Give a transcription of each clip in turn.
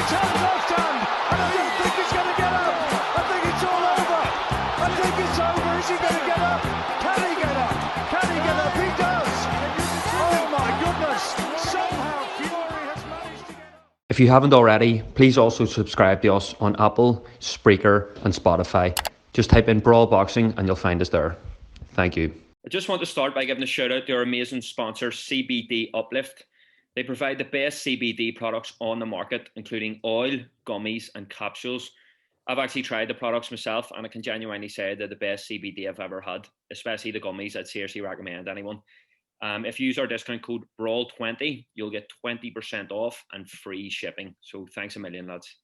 his hand, left hand, and I don't think he's going to get up. I think it's all over. I think it's over. Is he going to get up? Can he get up? Can he get up? He does. Oh my goodness. Somehow Fury has managed to get up. If you haven't already, please also subscribe to us on Apple, Spreaker and Spotify. Just type in Brawl Boxing and you'll find us there. Thank you. I just want to start by giving a shout out to our amazing sponsor, CBD Uplift. They provide the best CBD products on the market, including oil, gummies and capsules. I've actually tried the products myself and I can genuinely say they're the best CBD I've ever had, especially the gummies. I'd seriously recommend anyone. If you use our discount code BRAWL20, you'll get 20% off and free shipping. So thanks a million, lads.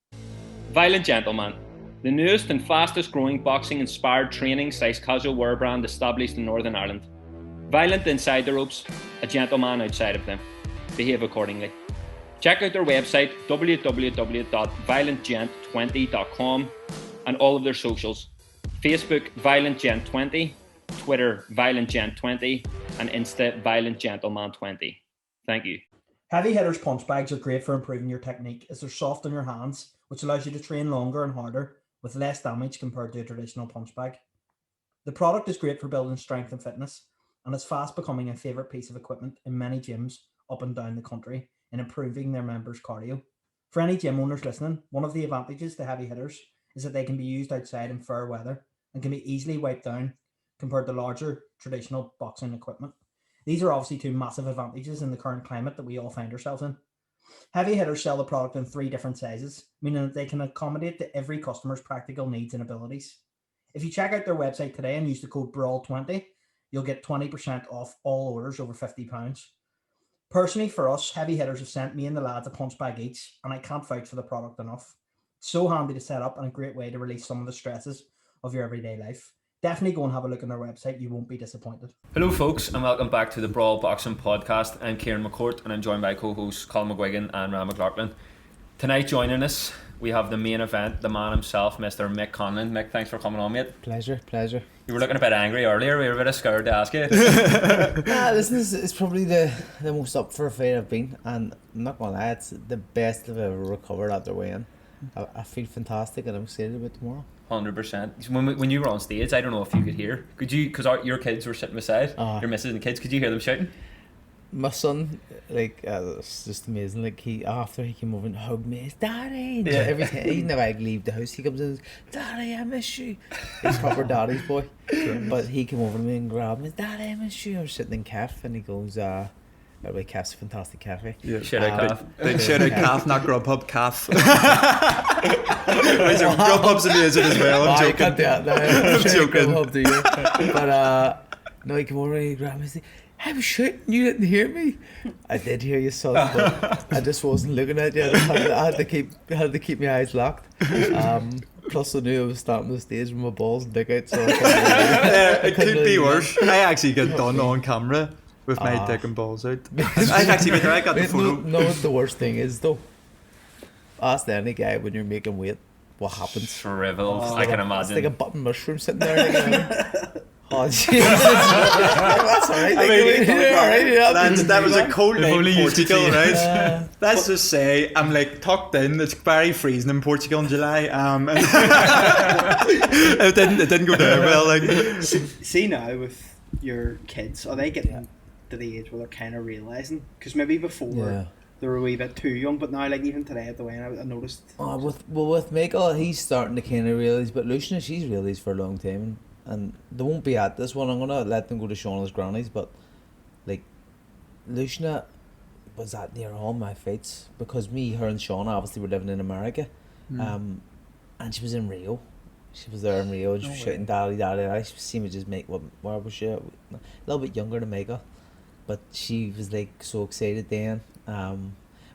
Violent Gentleman, the newest and fastest growing boxing-inspired training/casual wear brand established in Northern Ireland. Violent inside the ropes, a gentleman outside of them. Behave accordingly. Check out their website, www.violentgent20.com, and all of their socials. Facebook, ViolentGent20, Twitter, ViolentGent20, and Insta, ViolentGentleman20. Thank you. Heavy hitters punch bags are great for improving your technique as they're soft on your hands, which allows you to train longer and harder with less damage compared to a traditional punch bag. The product is great for building strength and fitness, and is fast becoming a favourite piece of equipment in many gyms up and down the country in improving their members' cardio. For any gym owners listening, one of the advantages to heavy hitters is that they can be used outside in fair weather and can be easily wiped down compared to larger traditional boxing equipment. These are obviously two massive advantages in the current climate that we all find ourselves in. Heavy hitters sell the product in 3 different sizes, meaning that they can accommodate to every customer's practical needs and abilities. If you check out their website today and use the code BRAWL20, you'll get 20% off all orders over £50. Personally, for us, heavy hitters have sent me and the lads a punch bag each, and I can't vouch for the product enough. It's so handy to set up and a great way to release some of the stresses of your everyday life. Definitely go and have a look on their website. You won't be disappointed. Hello folks and welcome back to the Brawl Boxing Podcast. I'm Kieran McCourt and I'm joined by co-hosts Colin McGuigan and Ram McLaughlin. Tonight joining us, we have the main event, the man himself, Mr. Mick Conlan. Mick, thanks for coming on, mate. Pleasure. You were looking a bit angry earlier, we were a bit scared to ask you. Listen, it's probably the most up for a fight I've been, and I'm not gonna lie, it's the best I've ever recovered after weighing. I feel fantastic and I'm excited about tomorrow. 100%. When you were on stage, I don't know if you could hear. Could you, because your kids were sitting beside, your missus and kids, could you hear them shouting? My son, it's just amazing. Like after he came over and hugged me, it's Daddy. Yeah. Every time he never leave the house, he comes in and says, Daddy, I miss you. He's proper daddy's boy. But he came over to me and grabbed me, Daddy, I miss you. I was sitting in Calf and he goes, by the way, Calf's a fantastic cafe. Yeah. Shout out Calf. Shout out Calf, not Grubhub, Calf. Grubhub's amazing as well. I'm joking. You can't do that now. I'm joking. Grubhub, do you? But no, he came over and he grabbed me and said, I was shouting, you didn't hear me. I did hear you, son, but I just wasn't looking at you. I had to keep my eyes locked. Plus I knew I was starting the stage with my balls and dick out, so it could be worse. I actually got done on camera with my dick and balls out. I got the photo. No, what the worst thing is though, ask any guy when you're making weight what happens. Shriveled, I can imagine. It's like a button mushroom sitting there. Oh Jesus! That's alright. That was a cold night in Portugal, right? Let's just say I'm like tucked in. It's very freezing in Portugal in July. It didn't go down well. Like, see now with your kids, are they getting to the age where they're kind of realizing? Because maybe before they were a wee bit too young, but now, like even today at the weigh-in, I noticed. With Michael, he's starting to kind of realize, but Luciana, she's realized for a long time. And they won't be at this one. I'm gonna let them go to Shauna's granny's, but like Luciana was at near all my fights because her and Shauna obviously were living in America, and she was in Rio. She was there in Rio and she was shouting "Daddy, Daddy, Daddy." She seemed to just make where was she? A little bit younger than Michael, but she was like so excited then. But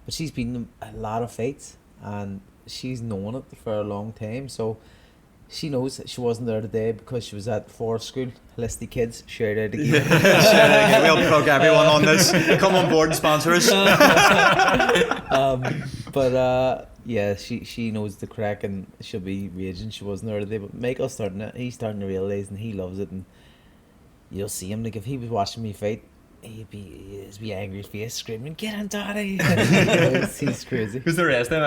she's been in a lot of fights and she's known it for a long time, so. She knows that she wasn't there today because she was at Forest School. Holistic Kids, shout out again. We'll plug everyone on this. Come on board and sponsor us. She knows the crack and she'll be raging. She wasn't there today, but Michael's he's starting to realise and he loves it. And you'll see him, like if he was watching me fight, he'd be his wee angry face screaming, "Get him, Daddy!" He's crazy. Because the rest of them,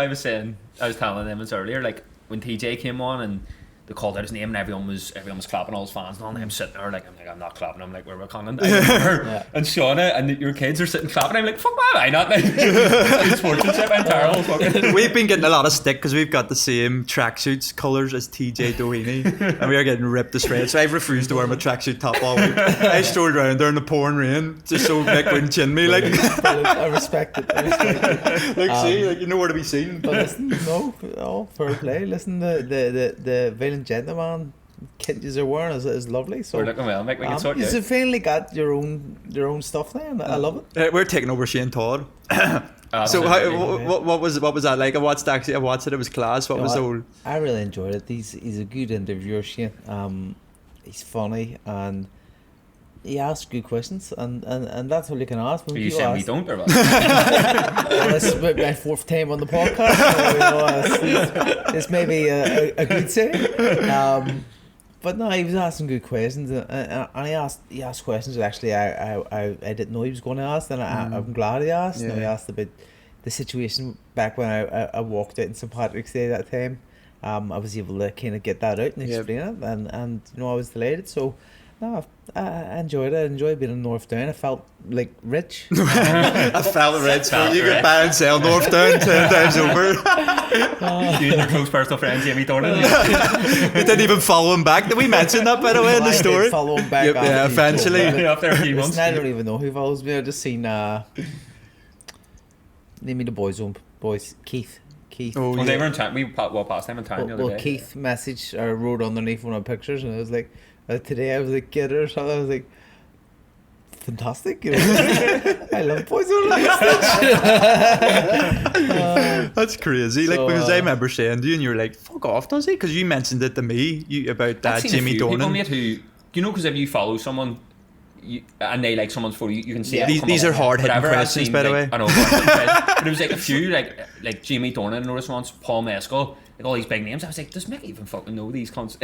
I was telling them this earlier, like when TJ came on and they called out his name and everyone was clapping, all his fans and all, and I'm sitting there like, I'm not clapping, I'm like, where we're Conlan, and Shauna and your kids are sitting clapping, I'm like, fuck, why am I not? It's sportsmanship, I'm terrible fucking. We've been getting a lot of stick because we've got the same tracksuits colours as TJ Doheny, and we are getting ripped to shreds. So I've refused to wear my tracksuit top all week. I strolled around there in the pouring rain just so Mick wouldn't chin me. Like, I respect it. like, see, like, you know where to be seen. But listen, no, fair play. Listen, the Violent Gentleman kit you're wearing is lovely. So we're looking well, Mick. We can sort you out. You've finally got your own stuff there, and I love it. We're taking over Shane Todd. So what was that like? I watched it. It was class. What was the whole? I really enjoyed it. He's a good interviewer, Shane. He's funny and he asks good questions, and that's all you can ask. Are you saying we don't, or what? Well, this is my fourth time on the podcast. So, this may be a good thing. But no, he was asking good questions, and he asked questions that actually I didn't know he was going to ask, and I'm glad he asked. Yeah. He asked about the situation back when I walked out in St Patrick's Day that time. I was able to kind of get that out and explain it, and I was delighted. So no, I enjoyed it. I enjoyed being in North Down. I felt like rich. I felt rich. So you could buy and sell North Down 10 times over. You and your close personal friend Jamie Dornan. You didn't even follow him back. Did we mention that, by the way, in the story? I did follow him back. Yeah, eventually. After a few months. I don't even know who follows me. I just seen name me the boys. Keith. Oh, well, they were in town. We walked past them in town the other day. Keith messaged or wrote underneath one of the pictures, and I was like, today I was like, get it or something. I was like, fantastic. You know? I love boys on That's crazy. Like, because I remember saying to you, and you were like, fuck off, does he? Because you mentioned it to me about that Jamie Dornan. You know, because if you follow someone and they like someone's photo, you can see these are hard hitting questions, by the way. I know, but it was like a few like Jamie Dornan, I noticed once, Paul Mescal, like all these big names. I was like, does Mick even fucking know these cunts?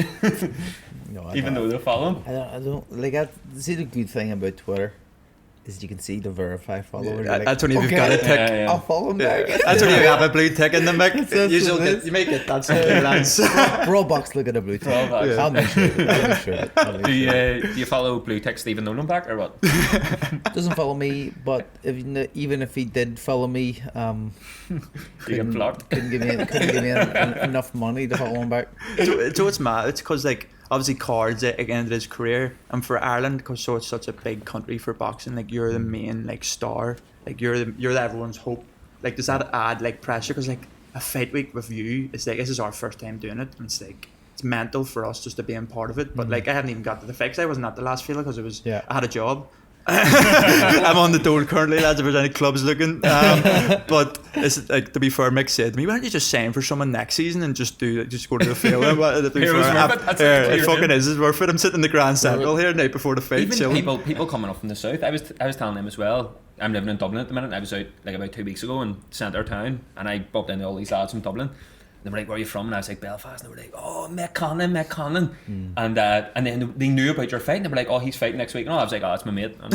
No, even though they're following. I don't like. See, the good thing about Twitter is you can see the verify followers. Yeah, that's when you've got a tick. I'll follow them back. That's when you have a blue tick in the Mick. You make it. That's Brawl box, look at a blue tick. Yeah. I'll make sure. Do you follow blue tick Stephen Nolan back or what? Doesn't follow me, but even if he did follow me, couldn't give me enough money to follow him back. So it's mad. It's because like obviously Cards ended his career, and for Ireland, because it's such a big country for boxing, like you're the main like star, like you're everyone's hope. Like does that add like pressure? Because like a fight week with you, it's like this is our first time doing it, and it's like it's mental for us just to be a part of it. But like I haven't even got to the fight. I wasn't at the last FÉILE because I had a job. I'm on the dole currently, lads, if there's any clubs looking. But it's like, to be fair, Mick said to me, why don't you just sign for someone next season and just go to the FÉILE? It fucking is. It's worth it. I'm sitting in the Grand Central here the night before the fight. Even chilling. people coming up from the south. I was telling them as well. I'm living in Dublin at the minute. I was out like about 2 weeks ago in centre town, and I bumped into all these lads from Dublin. They were like, where are you from? And I was like, Belfast. And they were like, oh, Mick Conlan. And then they knew about your fight, and they were like, oh, he's fighting next week. And I was like, oh, that's my mate. But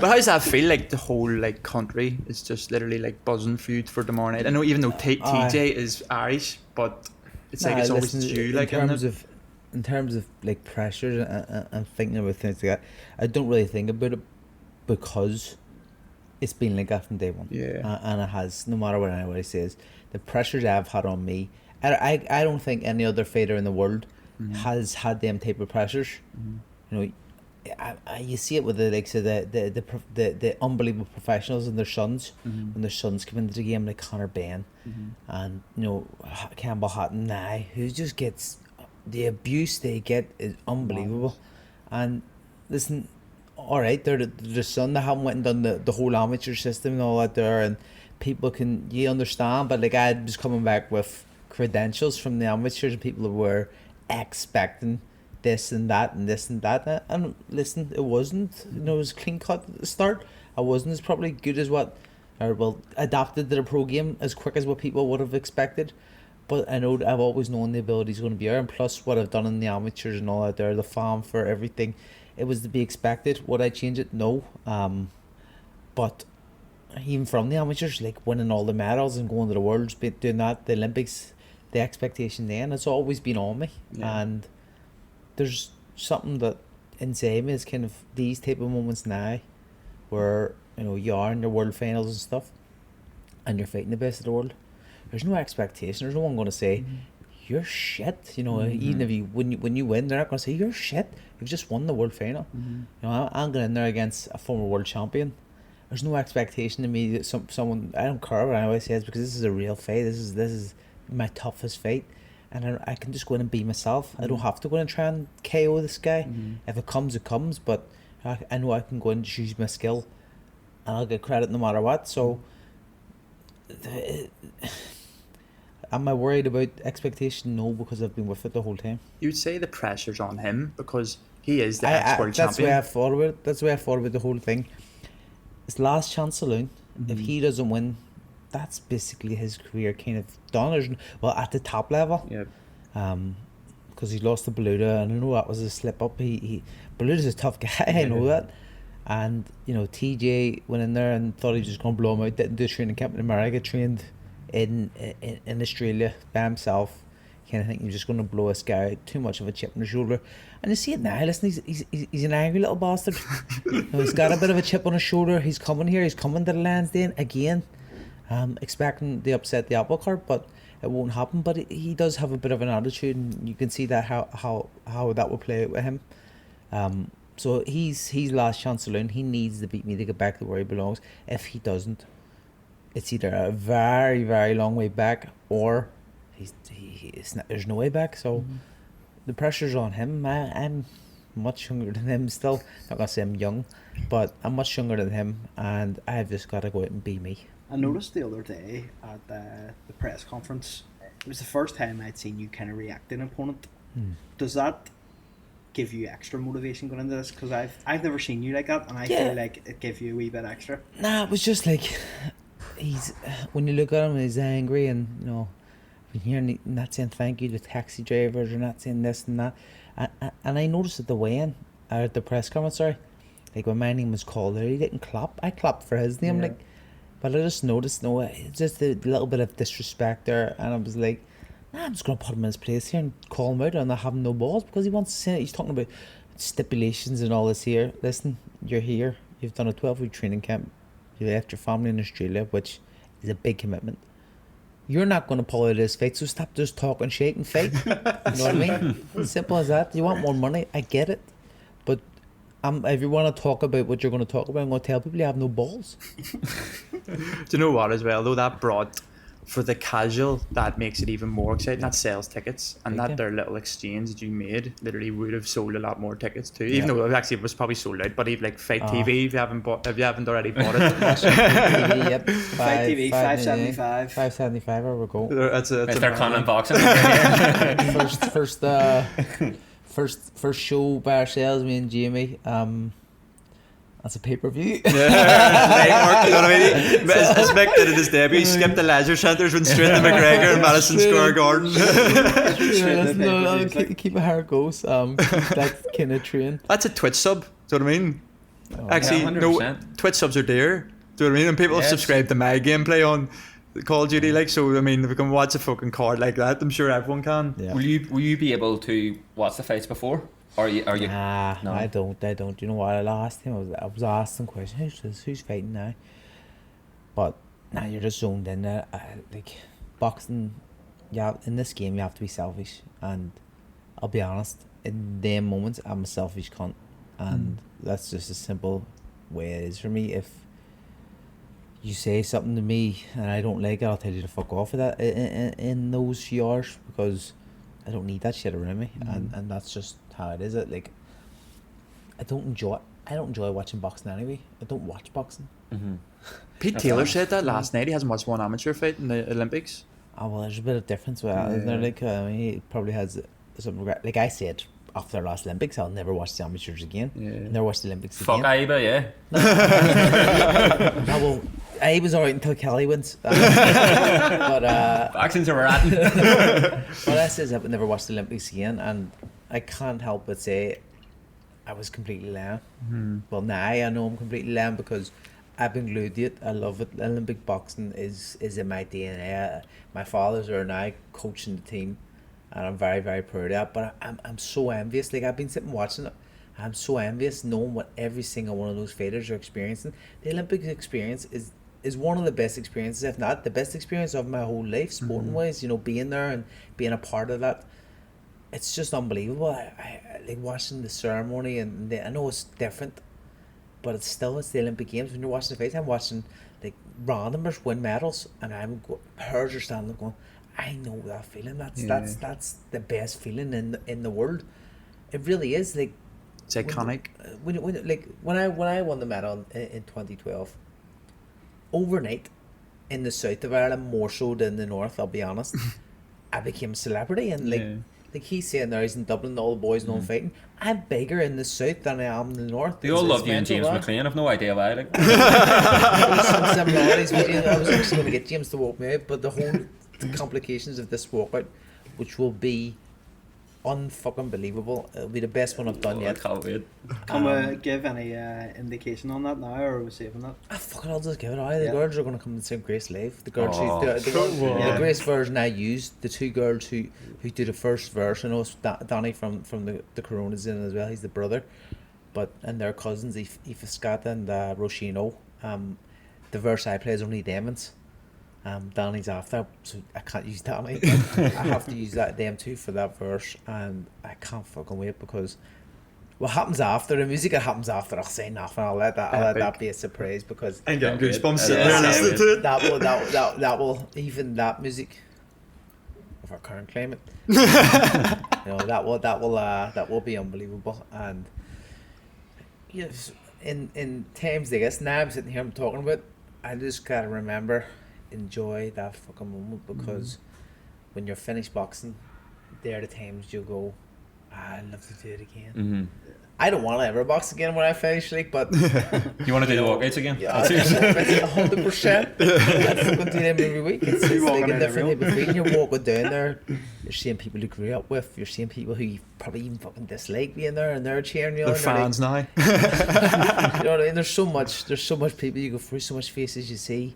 how does that feel? Like the whole like country is just literally like buzzing for you for tomorrow night. I know even though TJ is Irish, but it's like it's always due. Like in terms of like pressure and thinking about things like that, I don't really think about it because it's been like that from day one. Yeah. And it has, no matter what anybody says, the pressures I've had on me, I don't think any other fighter in the world has had them type of pressures. You know, you see it with the likes of the unbelievable professionals and their sons. When their sons come into the game, like Conor Benn and Campbell Hatton now, who just gets the abuse they get is unbelievable. And listen, all right, they're the son. They haven't went and done the whole amateur system and all that there, and people you understand, but like I was coming back with credentials from the amateurs, and people were expecting this and that and this and that, and listen, it wasn't. You know, it was clean cut at the start. I wasn't as probably good as adapted to the pro game as quick as what people would have expected. But I know I've always known the ability is going to be there, and plus what I've done in the amateurs and all that there, the farm for everything. it was to be expected. Would I change it? No. But even from the amateurs, like winning all the medals and going to the Worlds, doing that, the Olympics, the expectation then, it's always been on me. Yeah. And there's something that inside me is kind of these type of moments now where, you know, you are in your world finals and stuff and you're fighting the best of the world. There's no expectation. There's no one going to say, you're shit. You know, even if when you win, they're not going to say, you're shit. You've just won the world final. You know, I'm going in there against a former world champion. There's no expectation to me that someone, I don't care what anyone says, because this is a real fight. This is my toughest fight, and I can just go in and be myself. I don't have to go in and try and KO this guy. If it comes, it comes. But I know I can go in and use my skill, and I'll get credit no matter what. So, am I worried about expectation? No, because I've been with it the whole time. You would say the pressure's on him because he is the ex-world champion. That's the way I thought about it. That's the way I thought about the whole thing. It's last chance saloon. If he doesn't win, that's basically his career kind of done. Well, at the top level. Yeah. Because he lost to Beluda, and I know that was a slip up. Beluda's a tough guy, I know that. And, you know, TJ went in there and thought he was just going to blow him out. Didn't do training camp in America, trained in Australia by himself. Kind of think he was just going to blow this guy out. Too much of a chip on the shoulder. And you see it now, listen, he's an angry little bastard. You know, he's got a bit of a chip on his shoulder. He's coming here, he's coming to the Lansdowne again. Expecting to upset the apple cart, but it won't happen. But he does have a bit of an attitude, and you can see that how that will play out with him. So he's last chance to learn. He needs to beat me to get back to where he belongs. If he doesn't, it's either a very, very long way back, or there's no way back. So the pressure's on him. I'm much younger than him still. Not gonna say I'm young, but I'm much younger than him, and I've just got to go out and be me. I noticed the other day at the press conference, it was the first time I'd seen you kind of react to an opponent. Does that give you extra motivation going into this? Because I've never seen you like that, and I feel like it gave you a wee bit extra. Nah, it was just like when you look at him, he's angry, and you know, when you're not saying thank you to taxi drivers, or not saying this and that, and I noticed at the weigh-in, at the press conference, sorry, like when my name was called there, he didn't clap. I clapped for his name, like. But I just noticed, it's just a little bit of disrespect there, and I was like, nah, I'm just going to put him in his place here and call him out on not having no balls, because he wants to say it. He's talking about stipulations and all this here. Listen, you're here, you've done a 12-week training camp, you left your family in Australia, which is a big commitment. You're not going to pull out of this fight, so stop just talking shit and fight. You know what I mean? As simple as that. You want more money, I get it, but if you want to talk about what you're going to talk about, I'm going to tell people you have no balls. Do you know what as well though, that brought, for the casual, that makes it even more exciting. That sells tickets, and that their little exchange that you made literally would have sold a lot more tickets too. Even though it was probably sold out, but even like Fight TV, if you haven't already bought it. TV, yep. Fight TV, $5.75. $5.75, there we go. That's Mr. Conlan boxing. First show by ourselves, me and Jamie. That's a pay-per-view. Mark, you know what I mean? As Mick did in his debut, he skipped the leisure centres, went straight to McGregor and Madison Square Garden. Keep it how it goes. That kind of train. That's a Twitch sub. Do you know what I mean? Actually, yeah, no, Twitch subs are dear. Do you know what I mean? And people have subscribed to my gameplay on Call of Duty, like, so I mean, if we can watch a fucking card like that, I'm sure everyone can. Yeah. Will you be able to watch the fights before? Or are you? Nah, no? I don't. You know what? I asked him. I was asking questions. Who's fighting now? But now you're just zoned in there. Like boxing, yeah. In this game, you have to be selfish, and I'll be honest. In them moments, I'm a selfish cunt, and that's just a simple way it is for me. If you say something to me and I don't like it, I'll tell you to fuck off with that in those few hours, because I don't need that shit around me, and that's just how it is. Like, I don't enjoy watching boxing anyway. I don't watch boxing. Pete Taylor said that last night. He hasn't watched one amateur fight in the Olympics. Oh well, there's a bit of difference with that, isn't there? Like, he probably has some regret. Like I said after the last Olympics, I'll never watch the amateurs again. Never watch the Olympics again. Fuck Iba, yeah. No, well, I was alright until Kelly wins. But Boxing's a rat. Well, that says I would never watch the Olympics again, and I can't help but say I was completely lame. Well, now I know I'm completely lame because I've been glued to it. I love it. Olympic boxing is in my DNA. My fathers are now coaching the team, and I'm very, very proud of that. But I'm so envious. Like, I've been sitting watching it. I'm so envious knowing what every single one of those fighters are experiencing. The Olympic experience is one of the best experiences, if not the best experience of my whole life, sporting wise. You know, being there and being a part of that. It's just unbelievable. I like watching the ceremony, and I know it's different, but it's the Olympic Games. When you're watching the fights, I'm watching like randomers win medals, and hers are standing there going, I know that feeling. That's the best feeling in the world. It really is. Like, it's iconic. When I won the medal in 2012, overnight in the south of Ireland, more so than the north, I'll be honest, I became a celebrity, and like he's saying there, he's in Dublin, all the boys know fighting. I'm bigger in the south than I am in the north. They all love you and James McLean. I've no idea why. Like. Some similarities with you. I was actually going to get James to walk me out, but the complications of this walkout, which will be unfucking believable. It'll be the best one I've done yet. I can't wait. Can we give any indication on that now, or are we saving that? I'll just give it away. The girls are going to come and sing Grace live. The girls the Grace version I used, the two girls who did the first verse. I know it's Danny from the Coronas in as well. He's the brother, and their cousins, Aoife Scott and Roisin. The verse I play is only Damon's. Danny's after, so I can't use Danny. I have to use them two for that verse, and I can't fucking wait because what happens after the music, it happens after. I'll say nothing. I'll let that be a surprise because I'm getting goosebumps sitting there listening to it. That will even that music of our current climate. That will be unbelievable. And yes, in times like this, now I'm sitting here, I'm talking about. I just gotta remember. Enjoy that fucking moment because when you're finished boxing, there are the times you'll go, I'd love to do it again. I don't want to ever box again when I finish, like, but you want to do the walkouts again? Yeah, 100%. I fucking do them every week. It's like a different in between. You're walking down there, you're seeing people you grew up with, you're seeing people who you probably even fucking dislike being there, and they're cheering you on. They're fans now. You know what I mean? There's so much people you go through, so much faces you see.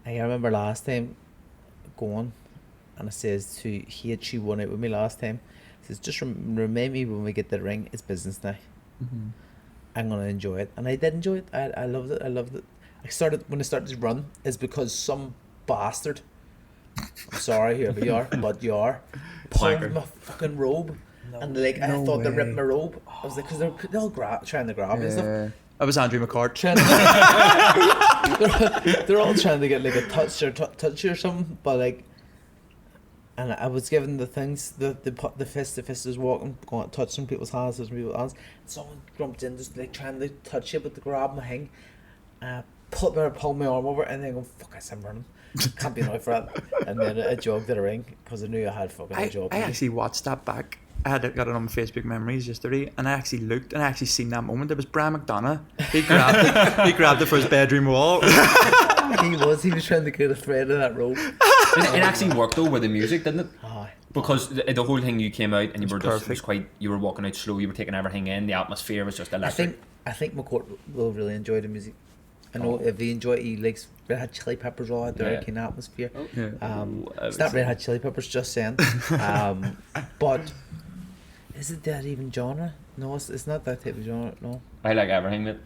I remember last time going, and it says she won out with me last time. It says, just remind me when we get the ring, it's business now. I'm going to enjoy it. And I did enjoy it. I loved it. When I started to run, is because some bastard, I'm sorry whoever you are, but you are, pulled my fucking robe. And like, I thought they ripped my robe. I was like, because they're all trying to grab me and stuff. That was Andrew McCart. They're all trying to get like a touch or something, but like, and I was given the things, the fist is walking, going touching people's hands, and someone jumped in just like trying to touch it, but to grab my thing, pull my arm over, and then go, fuck, I'm running. Can't be annoyed for that. And then I jogged to the ring because I knew I had fucking a job. I actually watched that back. I got it on my Facebook memories yesterday, and I actually looked and I actually seen that moment. It was Brian McDonough. He grabbed it for his bedroom wall. He was trying to get a thread of that rope. It actually worked though with the music, didn't it? Oh. Because the whole thing, you came out and you were just, it was quite, you were walking out slow, you were taking everything in, the atmosphere was just electric. I think McCourt will really enjoy the music. I know if he likes Red Hot Chili Peppers all out there, kind of atmosphere. It's not Red Hot Chili Peppers, just saying. But is it that even genre? No, it's not that type of genre. No. I like everything that.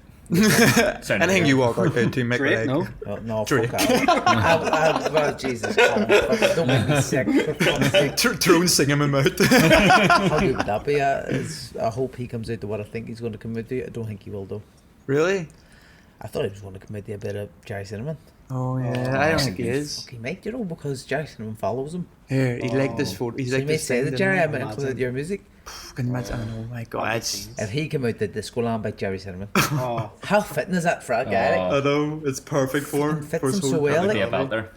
Anything you walk out to make Drake, no? No, fuck out. Well, Jesus Christ. Don't make me sick. Throwing sing in my mouth. How good would that be? I hope he comes out to what I think he's going to come out to. I don't think he will, though. Really? I thought he was going to come out to a bit of Jerry Cinnamon. Oh, yeah. I don't think he is. He might, because Jerry Cinnamon follows him. Here, he liked this photo. He's so like you may say that, Jerry, I might include your music. Can imagine, oh my god. If he came out to Disco Land by Jerry Cinnamon, how fitting is that for a guy? I know, it's perfect for him. Fits him so well. Be about there.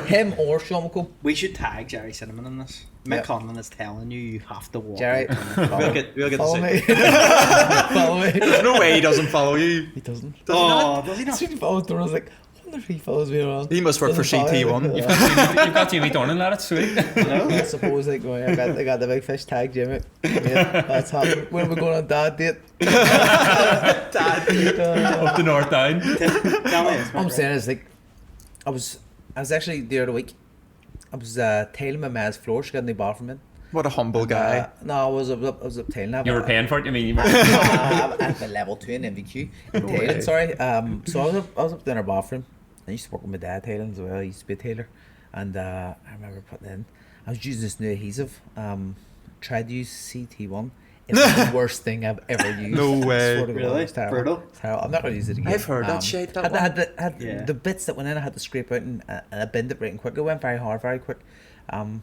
Him or Sean McComb. We should tag Jerry Cinnamon in this. Mick Conlan is telling you have to walk. Jerry, we'll get follow me. Follow me. There's no way he doesn't follow you. He doesn't. Does he not? As soon as he followed through, I was like, wonder if he follows me around. He must work for Doesn't follow me, CT1. You've got Jimmy Dornan, lad. It's sweet. I suppose like I got the big fish tag, Jimmy. Yeah, that's happening. When are we going on dad date? Up the north down. Tell me this, I'm Mark. saying is like I was actually the other week. I was tiling my ma's floor. She got in the bathroom in. What a humble guy. No, I was up tiling. You were paying for it, you mean? You were... I have a level 2 in MVQ in tailing, sorry. So I was up in her bathroom. I used to work with my dad tailing as well. I used to be a tailor. And I remember putting in, I was using this new adhesive. Tried to use CT1. It was the worst thing I've ever used. No way. I swear to God, Really? it was terrible. Brutal? It's terrible. I'm not going to use it again. I've heard that shit, that I one. had Yeah. the bits that went in, I had to scrape out and I binned it right and quick. It went very hard, very quick. So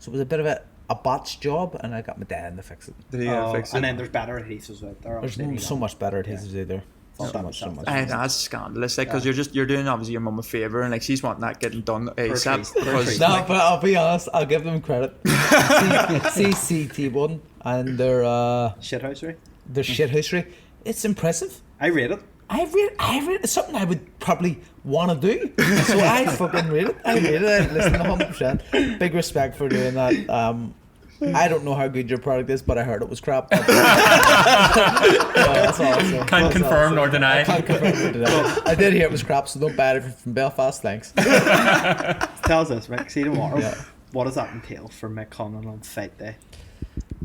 it was a bit of a botch job, and I got my dad in to fix it. Did he fix it? And then there's better adhesives out there. There's obviously, so much better adhesives out there. Thought that So myself. much. Aye, that's scandalous, like, because you're doing obviously your mum a favour, and like she's wanting that getting done ASAP. treat. Because No, but I'll be honest, I'll give them credit. CCT1 and their Shithousery. shithousery, it's impressive. I rate it. I read it's something I would probably want to do. So I fucking read it. I listen 100%. Big respect for doing that. I don't know how good your product is, but I heard it was crap. That's all I'll say. Can't confirm nor deny. I can't confirm nor deny. I did hear it was crap, so don't buy it from Belfast, thanks. Tell us this, Mick. See tomorrow. Yeah. What does that entail for Mick Conlan on fight day?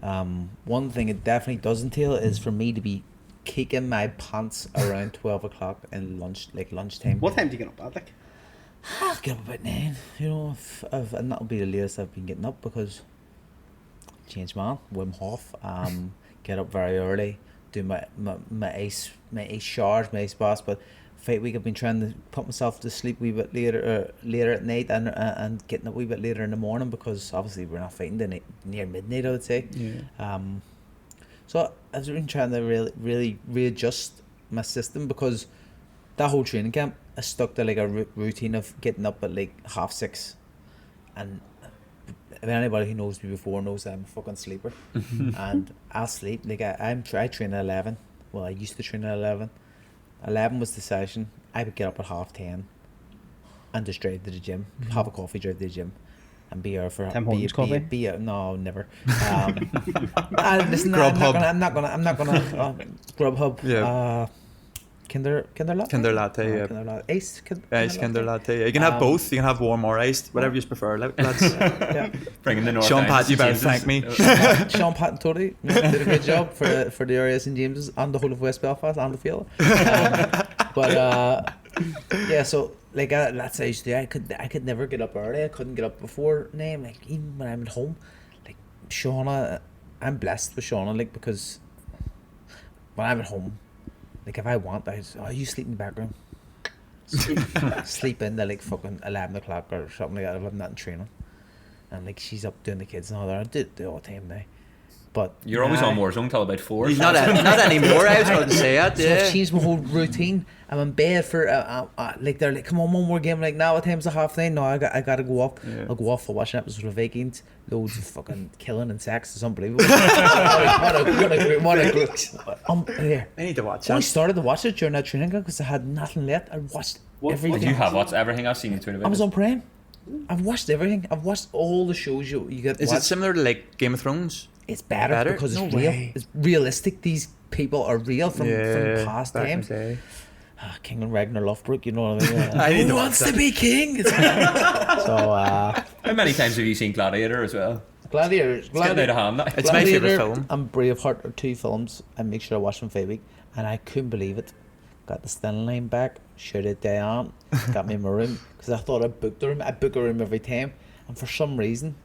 One thing it definitely does entail is for me to be kicking my pants around 12 o'clock in lunchtime. What time do you get up at? Like, I'll get up about 9, you know, and that'll be the latest I've been getting up because change man, Wim Hof, get up very early, do my ice showers, my ice baths, but fight week I've been trying to put myself to sleep a wee bit later at night and getting up a wee bit later in the morning because obviously we're not fighting near midnight, I would say. Yeah. So I've been trying to really readjust my system because that whole training camp I stuck to like a routine of getting up at like 6:30, and if anybody who knows me before knows that I'm a fucking sleeper, and I'll sleep like I train at 11. Well, I used to train at 11. 11 was the session. I would get up at 10:30 and just drive to the gym, have a coffee, drive to the gym, and be here for Tim Hortons coffee? No, never. Listen, Grubhub. I'm not gonna Grubhub. Yeah. Kinder latte. Kinder latte, yeah. Kinder latte. Ice Kinder latte. Yeah. You can have both. You can have warm or iced, whatever you prefer. Lads. Yeah. Bringing the north Sean down Pat, to you better St. thank me. Sean Pat and Tony did a good job for the area of St James's and the whole of West Belfast and the Feile. Yeah, so like that's how I used to do. I could never get up early. I couldn't get up before 9. Like even when I'm at home, like Shauna, I'm blessed with Shauna, like because when I'm at home, like if I want, you sleep in the back room. Sleep in the like fucking 11 o'clock or something like that. If I'm not in training, and like she's up doing the kids and all that. I do it all the time now. But You're always on Warzone till about 4. He's not anymore. I was going to say that. So Yeah. I've changed my whole routine. I'm in bed for like they're like, come on, one more game. Like now, what time's the 9:30? No, I gotta go off. Yeah. I'll go off for watching episodes of Vikings. Loads of fucking killing and sex. It's unbelievable. what a group. Here. I need to watch I that. started to watch it during that training because I had nothing left. I watched everything. Did you have watched everything I've seen you tweet about? Amazon Prime. I've watched everything. I've watched all the shows you get. Is watch. it similar to like Game of Thrones? It's better because No it's real. way. It's realistic. These people are real from past back in times. the day. King and Ragnar Lothbrok, you know what I mean? I need Who to watch wants that. to be king? So, How many times have you seen Gladiator as well? Gladiator. It's getting out of hand now. It's my favourite film. And Braveheart are 2 films. I make sure I watch them for a week. And I couldn't believe it. Got the stand line back, shouted down, got me in my room. Because I thought I booked a room. I book a room every time. And for some reason,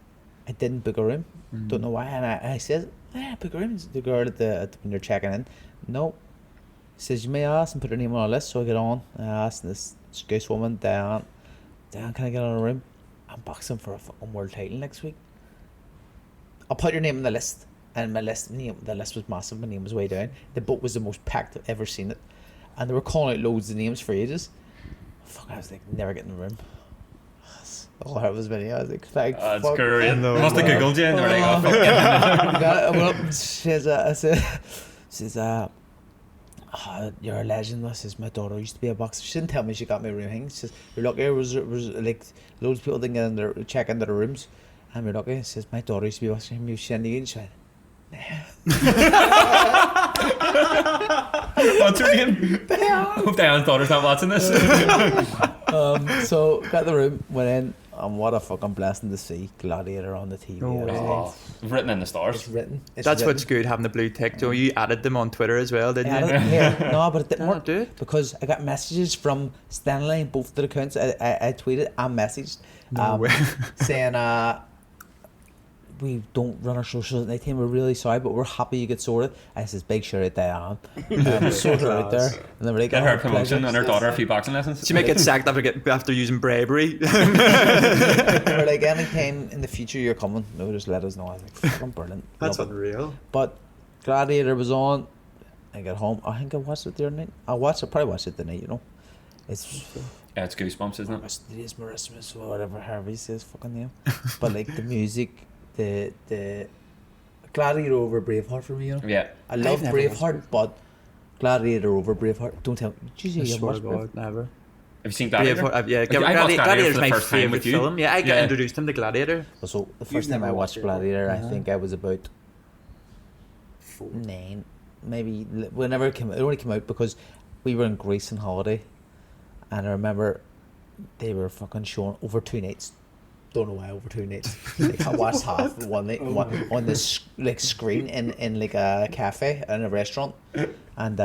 I didn't book a room. Don't know why. And I said, I book a room. The girl at when you're checking in. No. Says you may ask and put her name on a list, so I get on. I asked this goose woman, Diane, can I get on a room? I'm boxing for a fucking world title next week. I'll put your name on the list. And the list was massive, my name was way down. The boat was the most packed I've ever seen it. And they were calling out loads of names for ages. Fuck, I was like, never getting the room. All I heard was video. I was like, thank That's fuck. great. Must have googled you and they were like, oh, fuck. I went up and says, "Oh, you're a legend." This is my daughter used to be a boxer. She didn't tell me she got me a room hang. She says, "You're lucky." There was like loads of people didn't get in there, check into the rooms, and you're lucky. She says, "My daughter used to be a boxer." She said, What's her name? I hope Diane's daughter's not watching this. So got the room, went in, and what a fucking blessing to see Gladiator on the TV. Oh, written in the stars. It's written. That's what's good, having the blue tick. Joe, you added them on Twitter as well, didn't you? Yeah, no, but it didn't No, work do it. because I got messages from Stanley, both the accounts. I tweeted and messaged way. saying, "We don't run our socials at night time. We're really sorry, but we're happy you get sorted." I says, "Big shout out Diane." Sorted her out there, and they were like, Get her "Oh, promotion pleasure." and her daughter a few boxing lessons. She might get sacked after using bravery. They were like, "Anytime in the future you're coming, no, just let us know." I was like, "Fucking brilliant." That's Love it. unreal. But Gladiator was on. I got home. I think I watched it the other night. Probably watched it the night. It's Yeah, it's goosebumps, isn't it? Mysterious Marismus or whatever Harvey says fucking name. But like the music, the Gladiator over Braveheart for me. Yeah. I love never watched Braveheart, but Gladiator over Braveheart. Don't tell me. Did you I see swear watch to Braveheart? God, never. Have you seen Gladiator? Yeah, I watched Gladiator's for the my first time favourite with you. film. Yeah, I got Yeah. introduced him to Gladiator. So the first time never I watched watched Braveheart? Gladiator, I think I was about 9, maybe whenever it came. It only came out because we were in Greece on holiday, and I remember they were fucking showing over 2 nights. Don't know why over 2 nights. Like I watched half one night on this like screen in like a cafe in a restaurant, and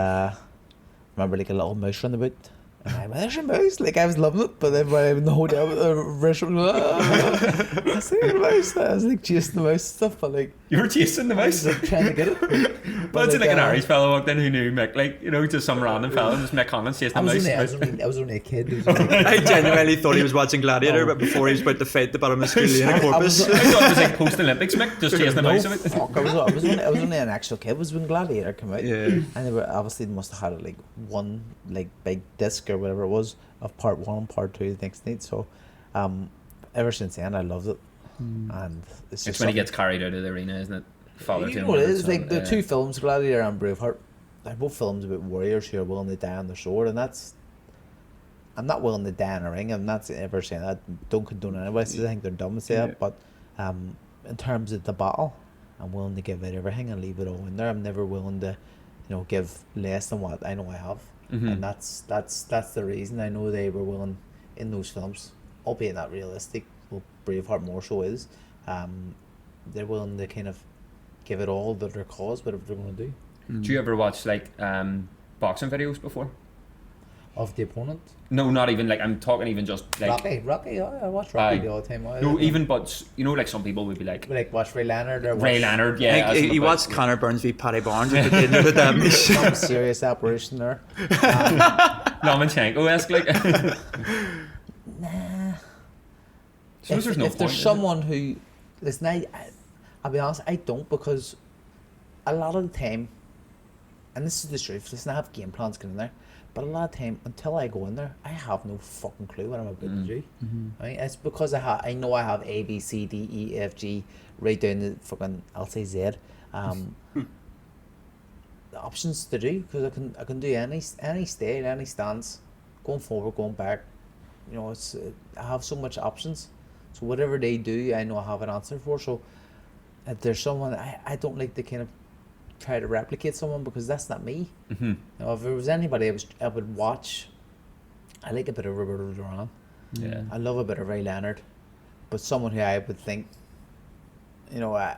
remember like a little mouse running about. And I went, "There's a mouse!" Like I was loving it, but then when I'm in the hotel with the restaurant, I see the mouse. I was like chasing the mouse and stuff, but like You were chasing the I was mouse. like trying to get it. But it's like an Irish fellow walked in who knew Mick, like, you know, just some random fellow, just Mick Conlan chasing I the was, mouse. only, I was only a kid. It was like, I genuinely thought he was watching Gladiator, but before he was about to fight the bottom of Sculiana Corpus. I thought it was like post-Olympics, Mick, just chasing the no, mouse. fuck, I was only an actual kid. It was when Gladiator came out. Yeah. And they were obviously they must have had like one like big disc or whatever it was of part 1 and part 2 the next night. So ever since then I loved it. And it's just It's when he gets carried out of the arena, isn't it? Father you to know what it him, is, like the yeah. two films, Gladiator and Braveheart, they're both films about warriors who are willing to die on their sword, and that's I'm not willing to die in a ring. I'm not ever saying that. Don't condone anybody. I think they're dumb to say that, but in terms of the battle, I'm willing to give it everything and leave it all in there. I'm never willing to, give less than what I know I have, and that's the reason. I know they were willing in those films, albeit not realistic. Well, Braveheart more so is. They're willing to kind of give it all to their cause, whatever they're going to do. Do you ever watch like boxing videos before? Of the opponent? No, not even like I'm talking even just like Rocky, yeah, I watch Rocky all the time. no, even but like some people would be like watch Ray Leonard or Ray Leonard, yeah. I think he watched Conor Burns v Paddy Barnes at the dinner with them. Some serious apparition there. Lomachenko-esque, like. Nah. Suppose there's no if there's point, is someone who listen, I'll be honest, I don't, because a lot of the time, and this is the truth, listen, I have game plans going in there, but a lot of the time until I go in there, I have no fucking clue what I'm about to do. I mean, it's because I know I have A, B, C, D, E, F, G right down to fucking I'll say Z. The options to do, because I can do any stay, any stance, going forward, going back. It's I have so much options. So whatever they do, I know I have an answer for. So if there's someone, I don't like to kind of try to replicate someone, because that's not me. Mm-hmm. If there was anybody I would watch, I like a bit of Roberto Duran. Yeah. I love a bit of Ray Leonard, but someone who I would think, I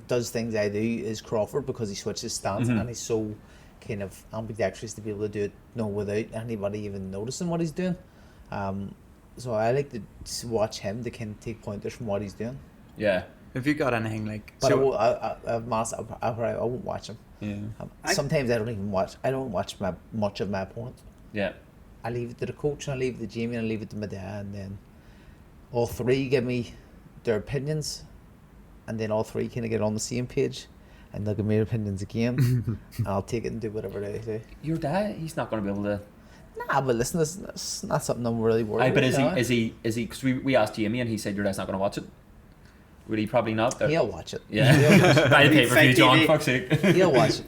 does things I do is Crawford, because he switches stance and he's so kind of ambidextrous to be able to do it without anybody even noticing what he's doing. So I like to watch him to kind of take pointers from what he's doing. Yeah. Have you got anything like? But So, I won't watch him. Yeah. Sometimes I don't watch much of my opponent. Yeah. I leave it to the coach, and I leave it to Jamie, and I leave it to my dad, and then all three give me their opinions, and then all three kind of get on the same page, and they'll give me their opinions again, and I'll take it and do whatever they say. Your dad, he's not going to be able to. Nah, but listen, it's not something I'm really worried Aye, but about. is he? Because we asked Jamie and he said your dad's not going to watch it. Would he probably not? He'll watch it. Yeah. Buy the pay-per-view, John. Fuck's sake. He'll watch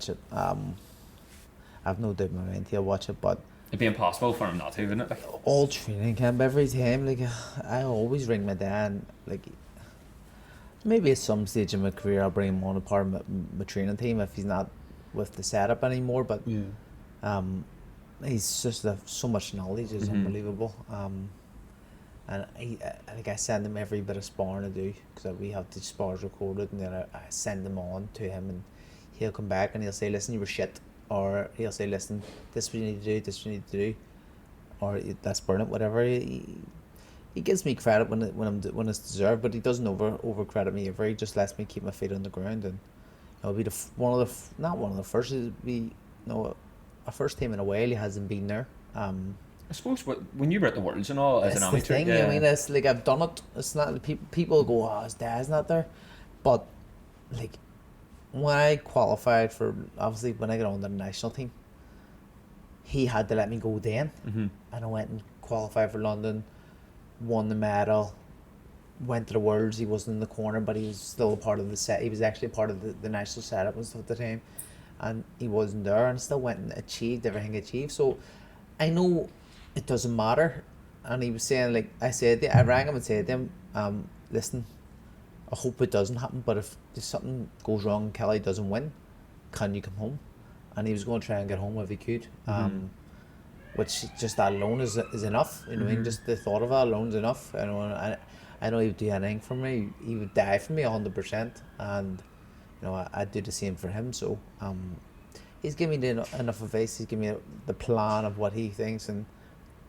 it. I've no doubt in my mind he'll watch it. But It'd be impossible for him not to, wouldn't it? all training camp, every time, like I always ring my dad. And, like maybe at some stage in my career I'll bring him on a part of my training team if he's not with the setup anymore. But he's just so much knowledge. It's unbelievable. And I send him every bit of sparring I do, because we have the spars recorded, and then I send them on to him, and he'll come back and he'll say, listen, you were shit, or he'll say, listen, this is what you need to do, this is what you need to do, or that's brilliant, whatever. He gives me credit when it's deserved, but he doesn't over credit me ever. He just lets me keep my feet on the ground, and it'll be not one of the first. It'll be a first time in a while he hasn't been there. I suppose when you were at the Worlds and all as an amateur, thing, I mean, it's like I've done it. It's not people go, oh, his dad's not there, but like when I qualified for, obviously when I got on the national team, he had to let me go then, and I went and qualified for London, won the medal, went to the Worlds. He wasn't in the corner, but he was still a part of the set. He was actually a part of the national setup and stuff at the time, and he wasn't there, and still went and achieved everything he achieved. So I know it doesn't matter. And he was saying, like I rang him and said to him, listen, I hope it doesn't happen, but if something goes wrong and Kelly doesn't win, can you come home? And he was going to try and get home if he could, which just that alone is enough. You know, I mean, just the thought of that alone is enough. I know he would do anything for me. He would die for me 100%, and you know I'd do the same for him. So he's given me enough advice. He's given me the plan of what he thinks, and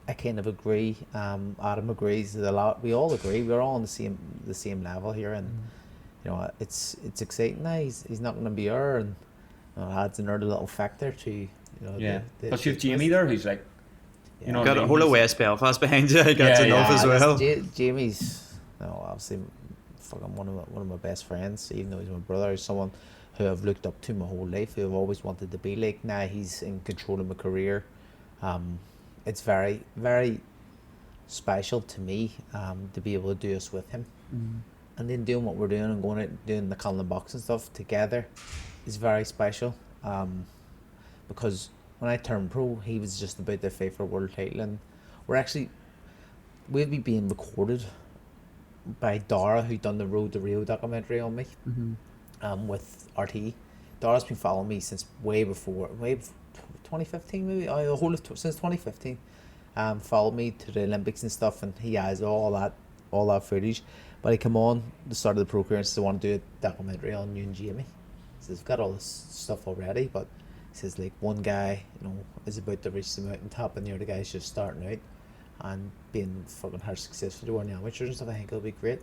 I kind of agree. Adam agrees a lot. We all agree. We're all on the same level here, and you know it's exciting now. He's not going to be here, and you know, adds another little factor to, you know. Yeah, but you've Jamie there, who's like, you know, got a whole of West Belfast behind you. I got enough as well. Jamie's, you know, obviously fucking one of my best friends. Even though he's my brother, he's someone who I've looked up to my whole life, who I've always wanted to be like. Now he's in control of my career. It's very, very special to me to be able to do this with him, and then doing what we're doing and going out and doing the Conlan box and stuff together is very special. Because when I turned pro, he was just about to fight for a world title, and we'll be being recorded by Dara, who done the Road to Rio documentary on me, with RT. Dara's been following me since way before 2015, maybe. Since 2015, followed me to the Olympics and stuff, and he has all that footage. But he come on the start of the pro career and says, I want to do a documentary on you and Jamie. He says, I've got all this stuff already, but he says, like, one guy, you know, is about to reach the mountaintop, and the other guy's just starting out and being fucking how successful they were in the amateurs and stuff. I think it'll be great.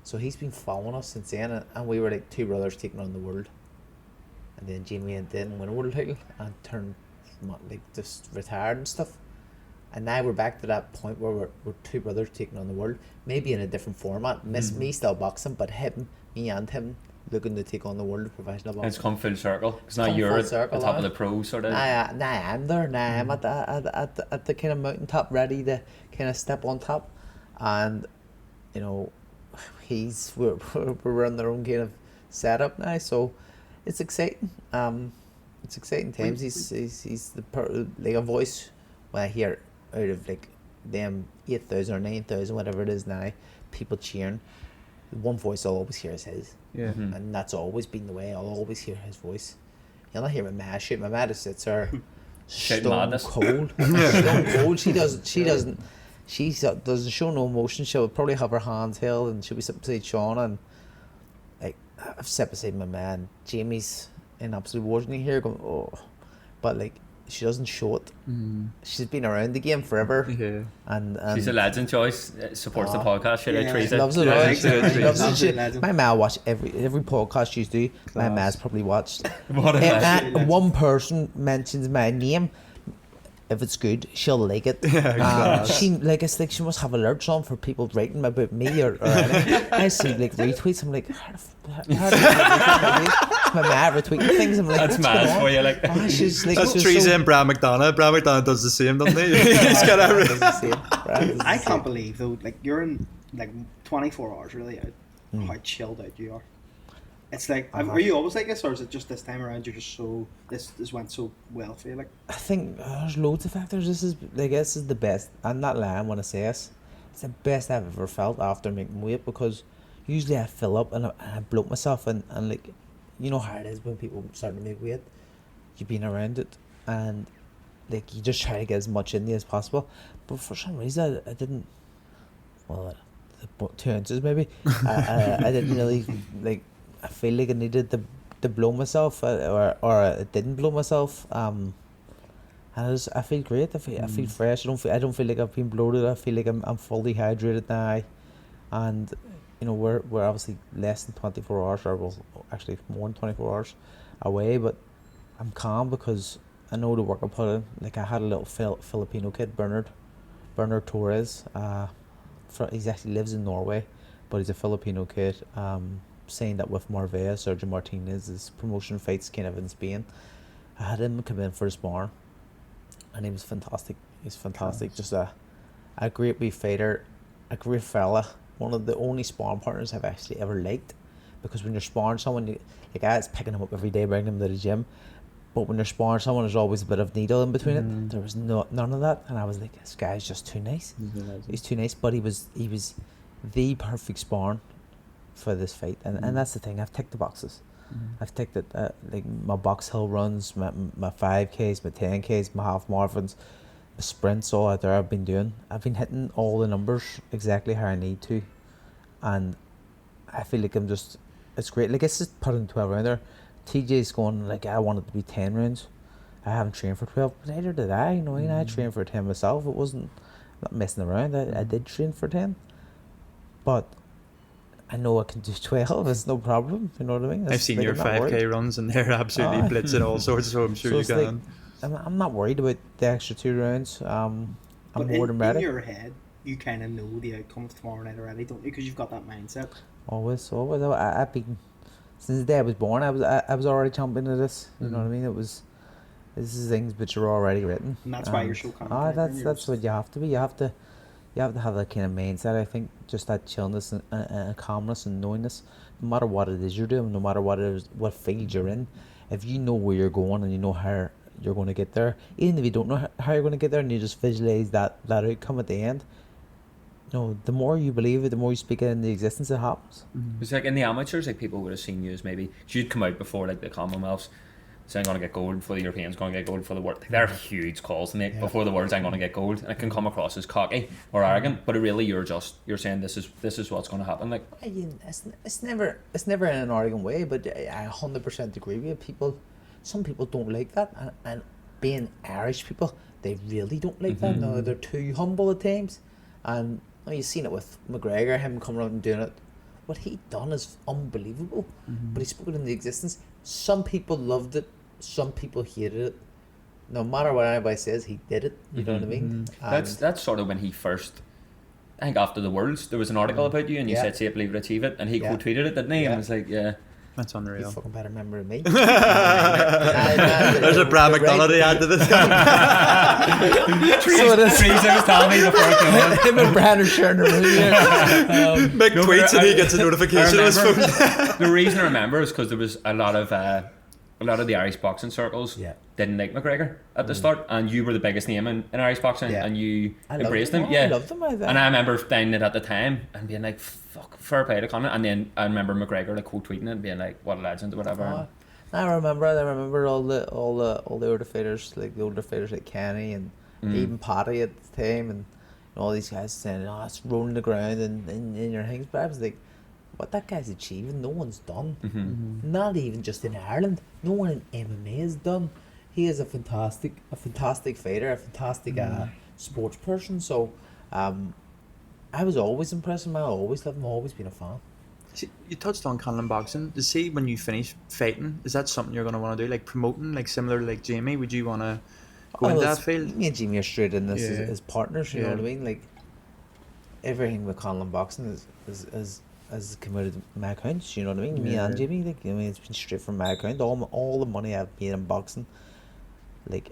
So he's been following us since then, and we were like two brothers taking on the world. And then Jamie didn't win a world title and turned, like, just retired and stuff. And now we're back to that point where we're two brothers taking on the world, maybe in a different format. Me still boxing, but me and him looking to take on the world of professional boxing. It's come full circle, because now you're at the top of the pros, sort of. Now I'm there. Now I'm at the kind of mountaintop, ready to kind of step on top, and you know, we're on their own kind of setup now, so it's exciting. It's exciting times. He's like a voice when I hear out of like them 8,000 or 9,000, whatever it is now, people cheering. One voice I'll always hear is his. Yeah. And that's always been the way. I'll always hear his voice. You'll not hear my ma shoot. My ma just sits there stone cold. Stone cold. She doesn't show no emotion. She'll probably have her hands held, and she'll be sitting beside Sean, and like I've sat beside my man. Jamie's in absolute war here going, oh, but like she doesn't show it. She's been around the game forever. Yeah. And she's a legend, Joyce. Supports the podcast. She loves it. Loves it. My ma watch every podcast you do. My ma's probably watched. One person mentions my name. If it's good, she'll like it. She like it's like she must have alerts on for people writing about me or anything. I see like retweets. I'm like, how do my ma retweeting things? I'm like, that's mad for you. Like, she's like, that's Teresa and Brad McDonough. Brad McDonough does the same, doesn't he? He's got I can't believe though, like you're in like 24 hours really out. How chilled out you are. It's like, are you always like this, or is it just this time around you're just so this went so well for you? Like, I think there's loads of factors. This is the best. I'm not lying when I say this. It's the best I've ever felt after making weight, because usually I fill up and I bloat myself, and like, you know how it is when people start to make weight. You've been around it, and like you just try to get as much in you as possible. But for some reason I didn't. Well, 2 ounces maybe. I didn't really like. I feel like I needed to blow myself, or I didn't blow myself. And I feel great. I feel fresh. I don't feel like I've been bloated. I feel like I'm fully hydrated now, and you know we're obviously less than 24 hours, or well, actually more than 24 hours away. But I'm calm because I know the work I put in. Like I had a little Filipino kid, Bernard Torres. He actually lives in Norway, but he's a Filipino kid. Signed up with Marvea, Sergio Martinez's promotion fights kind of in Spain. I had him come in for a spar, and he was fantastic. He's fantastic. Just a great wee fighter, a great fella. One of the only sparring partners I've actually ever liked, because when you're sparring someone, like I was picking him up every day, bringing him to the gym. But when you're sparring someone, there's always a bit of needle in between it. There was none of that, and I was like, this guy's just too nice. He's too nice, but he was the perfect sparring for this fight, and that's the thing. I've ticked the boxes. I've ticked it. Like my Box Hill runs, my 5Ks, my 10Ks, my half marathons, my sprints, all out there. I've been hitting all the numbers exactly how I need to, and I feel like it's great. Like it's just putting 12 around there. TJ's going like, I want it to be 10 rounds. I haven't trained for 12, but neither did I. You know, I trained for 10 myself. It wasn't not messing around. I did train for 10, but I know I can do 12. It's no problem. You know what I mean? I've seen your 5K runs, and they're absolutely blitzing all sorts. So I'm sure you can. Like, I'm not worried about the extra 2 rounds. I'm more than ready. In your head, you kind of know the outcome of tomorrow night already, don't you? Because you've got that mindset. Always. I've been since the day I was born. I was already jumping into this. You know what I mean? This is things which are already written. And that's why you're so confident. That's what you have to be. You have to have that kind of mindset. I think just that chillness and calmness and knowingness, no matter what it is you're doing, no matter what field you're in, if you know where you're going and you know how you're going to get there, even if you don't know how you're going to get there and you just visualize that outcome at the end, you know, the more you believe it, the more you speak it into existence, it happens. It's like in the amateurs, like people would have seen you as maybe you'd come out before like the Commonwealths, saying I'm going to get gold for the Europeans, going to get gold for the world. Like, they're huge calls to make before the words I'm going to get gold, and it can come across as cocky or arrogant, but really you're saying this is what's going to happen. Like it's never in an arrogant way, but I 100% agree with you. Some people don't like that, and being Irish people, they really don't like that. No, they're too humble at times, and you've seen it with McGregor, him coming out and doing it. What he done is unbelievable, but he spoke it into existence. Some people loved it, some people hated it. No matter what anybody says, he did it. You know what I mean? That's sort of when he first, I think after the Worlds, there was an article about you, and you said, "Say it, believe it, achieve it," and he quote tweeted it, didn't he? And it was like, that's unreal. You fucking better remember me. There's a Brad McDonald ad to this. Teresa was telling me before it came on. Him and Brad are sharing a room. Mick tweets and he gets a notification on his phone. The reason I remember is because there was a lot of the Irish boxing circles didn't like McGregor at the start, and you were the biggest name in Irish boxing, and you embraced him. I loved him. And I remember finding it at the time and being like, "Fuck, fair play to Conlan." And then I remember McGregor like quote tweeting it and being like, "What a legend," or whatever. I remember all the older fighters, like the older fighters like Kenny and even Paddy at the time, and all these guys saying, "Oh, it's rolling the ground and in your things." But I was like, what that guy's achieving, no one's done. Not even just in Ireland. No one in MMA has done. He is a fantastic fighter, a fantastic sports person. So, I was always impressed with him. I always loved him. Always been a fan. See, you touched on Conlan boxing. To see when you finish fighting, is that something you're going to want to do? Like promoting, like similar to like Jamie? Would you want to go into that field? Me and Jamie are straight in this as partners. You know what I mean? Like everything with Conlan boxing is come out of my account. You know what I mean? Me and Jamie, like, I mean, it's been straight from my account. All the money I've made in boxing, like,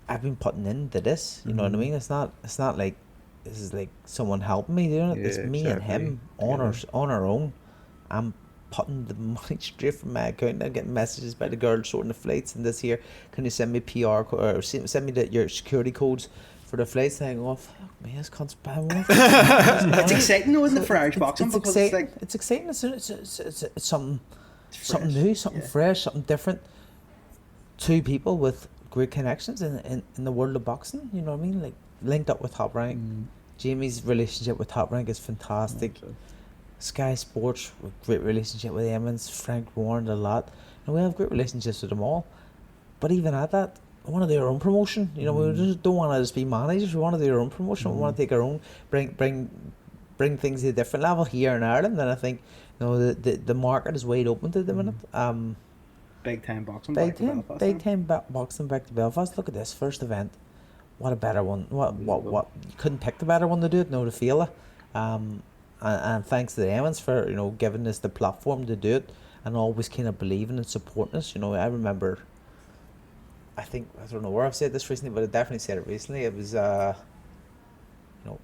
I've been putting into this. You know what I mean? It's not like this is like someone helping me doing it. It's me and him on our own. I'm putting the money straight from my account and getting messages by the girls sorting the flights and this here. Can you send me PR or send me your security codes for the flights? And I go, fuck me, this cunt's bad one. It's exciting though, isn't it, for Irish boxing? It's Because exciting. it's like It's exciting. It's something fresh. new, something Yeah. fresh, something different. Two people with great connections in the world of boxing. You know what I mean? Like linked up with Top Rank. Jamie's relationship with Top Rank is fantastic. Sky Sports, with great relationship with Emmons, Frank Warren a lot, and we have great relationships with them all. But even at that, we want to do our own promotion. You know, we just don't want to just be managers. We want to do our own promotion. We want to take our own, bring things to a different level here in Ireland. And I think, you know, the market is wide open to the minute. big time boxing back to Belfast. Big time boxing back to Belfast. Look at this first event. What a better one! What? You couldn't pick the better one to do it. No, the Feile. And thanks to the Emmons for, you know, giving us the platform to do it and always kind of believing and supporting us. You know, I remember, I don't know where I've said this recently, but I definitely said it recently. It was, you know,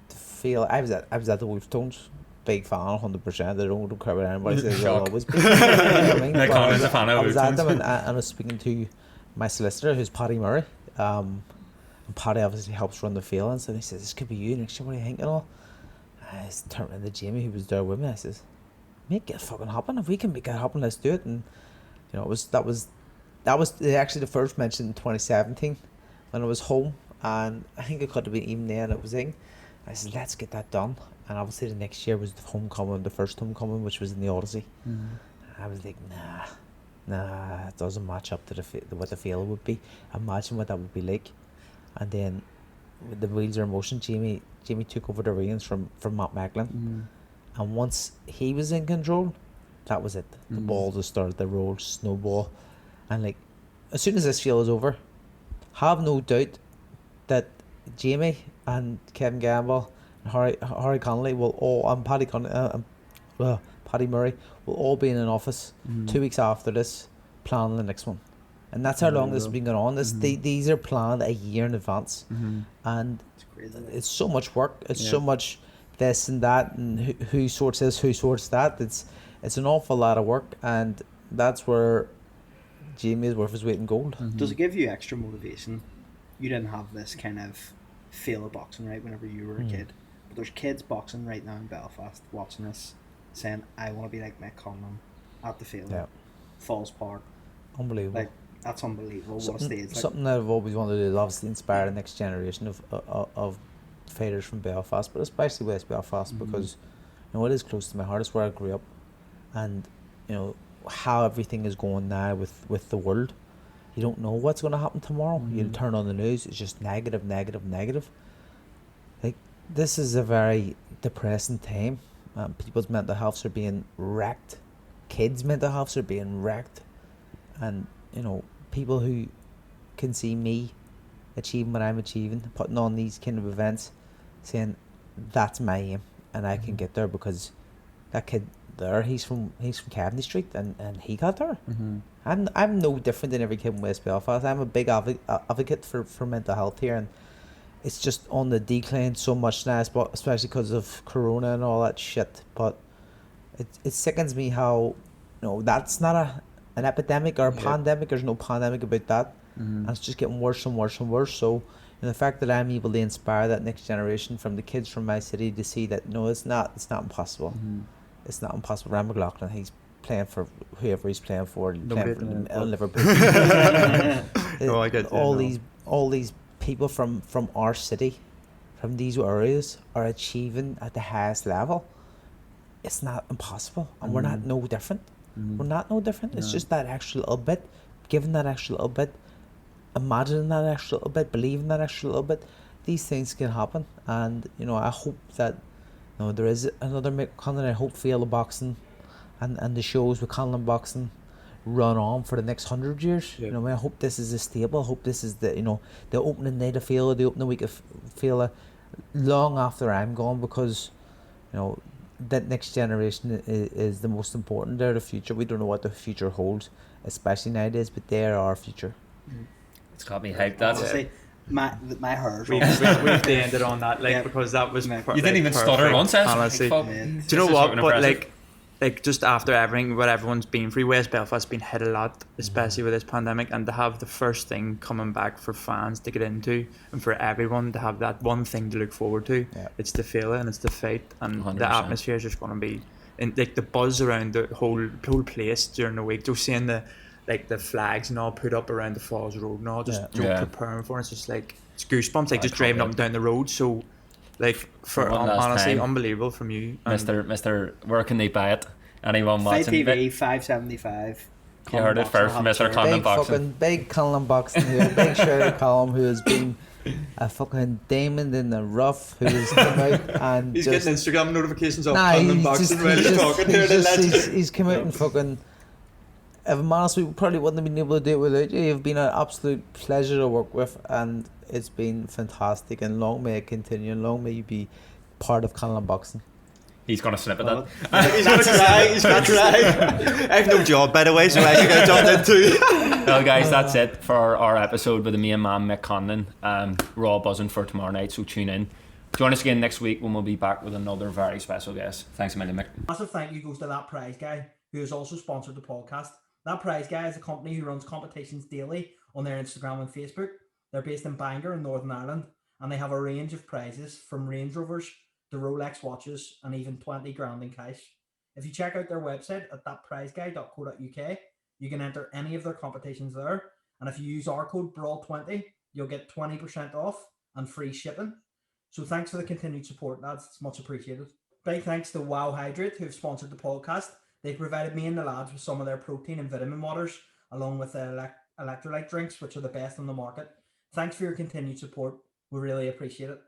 the Feile. I was at the Wolftones. Big fan, 100%. I don't care what anybody says. I'll always be. You know what I mean? Mick But Conlan is a fan of I was at Wolftones. them and I was speaking to my solicitor, who's Paddy Murray. And Paddy obviously helps run the Feile, and so he says, "This could be you next year. What do you think?" And all. I turned to Jamie, who was there with me. I says, "Make it fucking happen. If we can make it happen, let's do it." And you know, that was actually the first mention in 2017 when I was home, and I think it could have been even then it was in. I said, "Let's get that done." And obviously the next year was the homecoming, the first homecoming, which was in the Odyssey. I was like, nah, it doesn't match up to what the Feile would be. Imagine what that would be like. And then with the wheels are in motion, Jamie took over the reins from Matt Macklin. And once he was in control, that was it. The ball just started to roll, snowball. And like, as soon as this Feile is over, have no doubt that Jamie and Kevin Gamble and Harry Connolly will all, and Paddy Murray will all be in an office 2 weeks after this, planning the next one. And that's how long this has been going on. These are planned a year in advance. And It's crazy. it's so much work. It's so much this and that, and who sorts this, who sorts that. It's an awful lot of work, and that's where Jamie is worth his weight in gold. Does it give you extra motivation? You didn't have this kind of feel of boxing, right, whenever you were a kid. But there's kids boxing right now in Belfast watching this, saying, I want to be like Mick Conlan at the Feile. Yeah. Falls Park. Unbelievable. Like, that's unbelievable. What a stage. Like, Something that I've always wanted to do is obviously inspire the next generation of fighters from Belfast, but especially West Belfast, because you know it is close to my heart. It's where I grew up, and you know how everything is going now with the world. You don't know what's going to happen tomorrow. You turn on the news, it's just negative. Like, this is a very depressing time. People's mental healths are being wrecked. Kids' mental healths are being wrecked, and you know, people who can see me achieving what I'm achieving, putting on these kind of events, saying that's my aim and I can get there, because that kid there, he's from Cavendish Street and he got there. I'm no different than every kid in West Belfast. I'm a big advocate for mental health here, and it's just on the decline so much now, especially because of Corona and all that shit. But it sickens me how, you know, that's not an epidemic or a pandemic. There's no pandemic about that, and it's just getting worse and worse and worse. So, and the fact that I'm able to inspire that next generation from the kids from my city to see that no, it's not impossible. It's not impossible. Ram McLaughlin, he's playing for whoever he's playing for, playing for Liverpool. I get that, all no. these people from our city, from these areas, are achieving at the highest level. It's not impossible, and we're not no different. We're not no different. It's just that extra little bit, giving that extra little bit, imagining that extra little bit, believing that extra little bit. These things can happen, and you know, I hope that, you know, there is another Mick Conlan. I hope Feile boxing and the shows with Conlan boxing run on for the next 100 years. You know, I hope this is a stable. I hope this is the, you know, the opening night of Feile, the opening week of Feile, long after I'm gone, because you know that next generation is the most important. They're the future. We don't know what the future holds, especially nowadays, but they're our future. It's got me hyped. That's honestly, my hair's We've ended on that, like, because that was You You didn't even stutter once. I was honestly. like, fuck. Man. Do you know This is what? fucking But impressive. like, like just after everything, what everyone's been through, West Belfast's been hit a lot, especially with this pandemic, and to have the first thing coming back for fans to get into, and for everyone to have that one thing to look forward to, it's the Feile and it's the fight, and 100%. the atmosphere is just going to be, and like the buzz around the whole place during the week, just seeing the flags and all put up around the Falls Road and all, just preparing for it. It's just like, it's goosebumps, like just driving up and down the road. So like, for honestly, unbelievable from you, Mr. Where can they buy it? Anyone watching? TV $5.75. You heard it first from Mr. Conlan Boxing. Big Conlan Boxing here. Big shout out Colm, who has been a fucking diamond in the rough, who has come out and he's just, getting Instagram notifications of Conlan Boxing while he's talking here. He's come out and fucking. If I'm honest, we probably wouldn't have been able to do it without you. You've been an absolute pleasure to work with, and it's been fantastic. And long may it continue, and long may you be part of Conlan Boxing. He's going to snip at that. He's going to try. He's going to try. I have no job, by the way, so I think I jumped into. Well, guys, that's it for our episode with the main man, Mick Conlan. We're all buzzing for tomorrow night, so tune in. Join us again next week when we'll be back with another very special guest. Thanks a million, Mick. Massive thank you goes to That Prize Guy, who has also sponsored the podcast. That Prize Guy is a company who runs competitions daily on their Instagram and Facebook. They're based in Bangor in Northern Ireland, and they have a range of prizes from Range Rovers to Rolex watches and even 20 grand in cash. If you check out their website at thatprizeguy.co.uk, you can enter any of their competitions there. And if you use our code BRAWL20, you'll get 20% off and free shipping. So thanks for the continued support, lads. It's much appreciated. Big thanks to Wow Hydrate, who've sponsored the podcast. They've provided me and the lads with some of their protein and vitamin waters, along with electrolyte drinks, which are the best on the market. Thanks for your continued support. We really appreciate it.